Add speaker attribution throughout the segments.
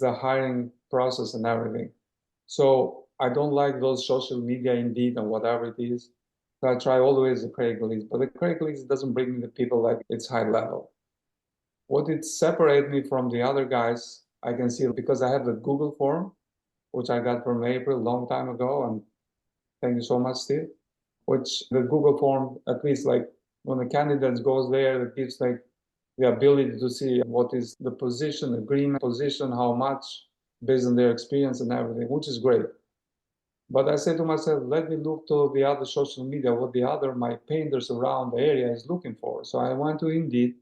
Speaker 1: the hiring process and everything. So I don't like those social media, Indeed, and whatever it is. So I try always the Craigslist, but the Craigslist doesn't bring me the people like it's high level. What it separates me from the other guys, I can see because I have the Google form, which I got from April a long time ago, and thank you so much, Steve. Which the Google form, at least like when the candidate goes there, it gives like the ability to see what is the position, agreement position, how much based on their experience and everything, which is great. But I said to myself, let me look to the other social media, what the other my painters around the area is looking for. So I went to Indeed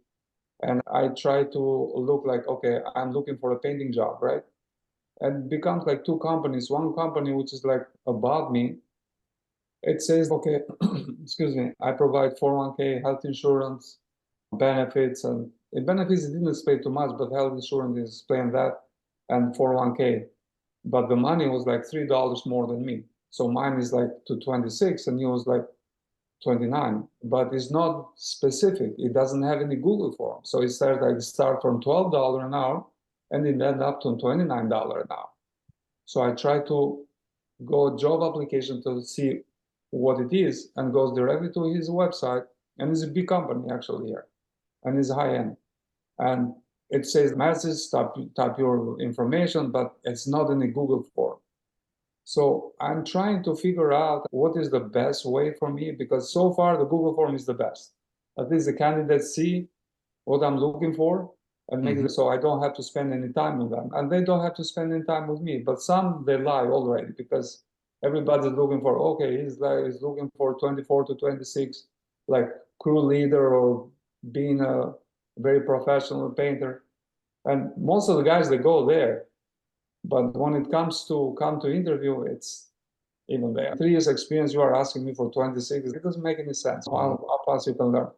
Speaker 1: and I tried to look like, okay, I'm looking for a painting job, right? And it becomes like two companies. One company which is like above me, it says, okay, excuse me, I provide 401k, health insurance, benefits, and in benefits it didn't explain too much, but health insurance is explained that, and 401k. But the money was like $3 more than me. So mine is like to 26 and he was like 29. But it's not specific. It doesn't have any Google form. So it started like start from $12 an hour and it ended up to $29 an hour. So I try to go job application to see what it is and goes directly to his website. And it's a big company actually here and it's high end. And it says message, type your information, but it's not in a Google form. So I'm trying to figure out what is the best way for me because so far the Google form is the best. At least the candidates see what I'm looking for and make it so I don't have to spend any time with them. And they don't have to spend any time with me. But some they lie already because everybody's looking for, okay, he's looking for 24 to 26, like crew leader or being a very professional painter. And most of the guys that go there, but when it comes to come to interview, it's even there. 3 years experience, you are asking me for 26. It doesn't make any sense. How fast you can learn.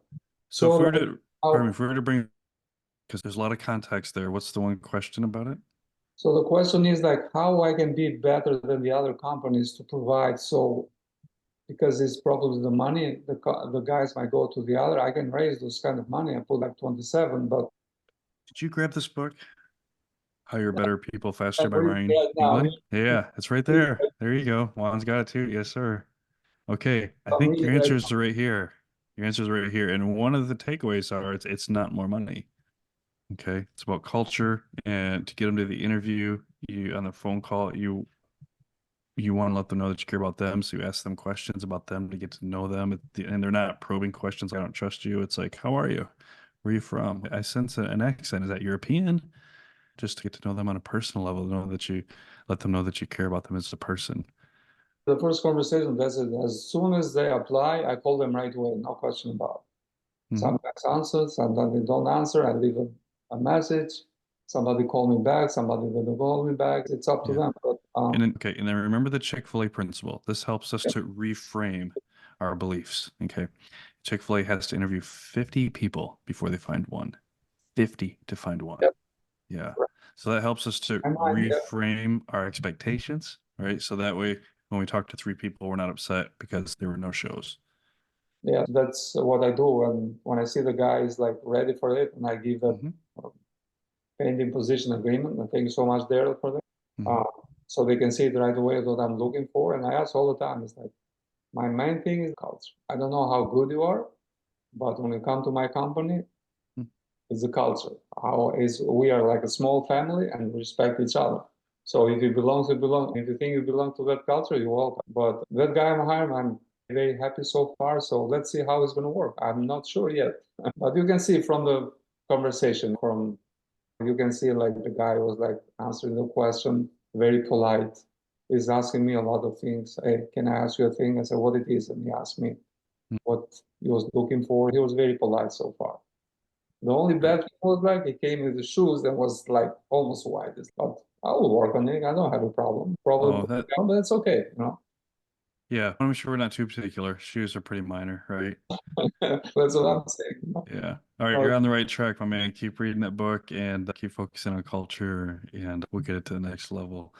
Speaker 2: So
Speaker 1: So
Speaker 2: if we were
Speaker 1: like,
Speaker 2: to, pardon me,
Speaker 1: how,
Speaker 2: if we were to bring, because there's a lot of context there, what's the one question about it?
Speaker 1: so the question is like how I can be better than the other companies to provide. So because it's probably the money, the guys might go to the other. I can raise those kind of money and put like 27, but
Speaker 2: Did you grab this book? Hire Better People
Speaker 1: I'm
Speaker 2: Faster by
Speaker 1: reading
Speaker 2: Ryan
Speaker 1: right now.
Speaker 2: Eagley? Yeah, it's right there. There you go. Juan's got it too. Yes, sir. Okay, I
Speaker 1: I'm
Speaker 2: think
Speaker 1: reading
Speaker 2: your
Speaker 1: right
Speaker 2: answers are right here. Your answers are right here. And one of the takeaways are it's not more money. Okay, it's about culture, and to get them to the interview, you on the phone call, you want to let them know that you care about them, so you ask them questions about them to get to know them, and they're not probing questions. I don't trust you. It's like, how are you? Where are you from? I sense an accent. Is that European? Just to get to know them on a personal level, know that you let them know that you care about them as a person.
Speaker 1: The first conversation, that's it. As soon as they apply, I call them right away, no question about it.
Speaker 2: Hmm.
Speaker 1: Sometimes answer, sometimes they don't answer. I leave a message. Somebody call me back, somebody will call me back. It's up to
Speaker 2: Yeah.
Speaker 1: them. But
Speaker 2: And then remember the Chick-fil-A principle. This helps us to reframe our beliefs. Okay. Chick-fil-A has to interview 50 people before they find one. 50 to find one.
Speaker 1: yeah,
Speaker 2: Yeah. So that helps us to
Speaker 1: I mind, yeah,
Speaker 2: reframe our expectations, right? So that way, when we talk to three people, we're not upset because there were no shows.
Speaker 1: yeah, that's what I do. And when I see the guy is like ready for it, and I give a
Speaker 2: Hmm.
Speaker 1: pending position agreement, and thank you so much, Daryl, for that.
Speaker 2: Hmm.
Speaker 1: Uh, so they can see it right away what I'm looking for. And I ask all the time, it's like, my main thing is culture. I don't know how good you are, but when you come to my company, it's the culture. How is we are like a small family and respect each other. So if you belong, you belong. If you think you belong to that culture, you're welcome. But that guy I'm hiring, I'm very happy so far. So let's see how it's going to work. I'm not sure yet, but you can see from the conversation, from you can see like the guy was like answering the question, very polite. He's asking me a lot of things. Hey, can I ask you a thing? I said, what it is? And he asked me what he was looking for. He was very polite so far. The only
Speaker 2: Great.
Speaker 1: bad thing was like he came with the shoes that was like almost white. But I will work on it. I don't have a problem. Probably,
Speaker 2: Oh, that,
Speaker 1: but it's okay, you know.
Speaker 2: yeah, I'm sure we're not too particular. Shoes are pretty minor, right?
Speaker 1: That's what I'm saying. You know?
Speaker 2: Yeah. All right,
Speaker 1: Uh,
Speaker 2: you're on the right track, my man. Keep reading that book and keep focusing on culture, and we'll get it to the next level.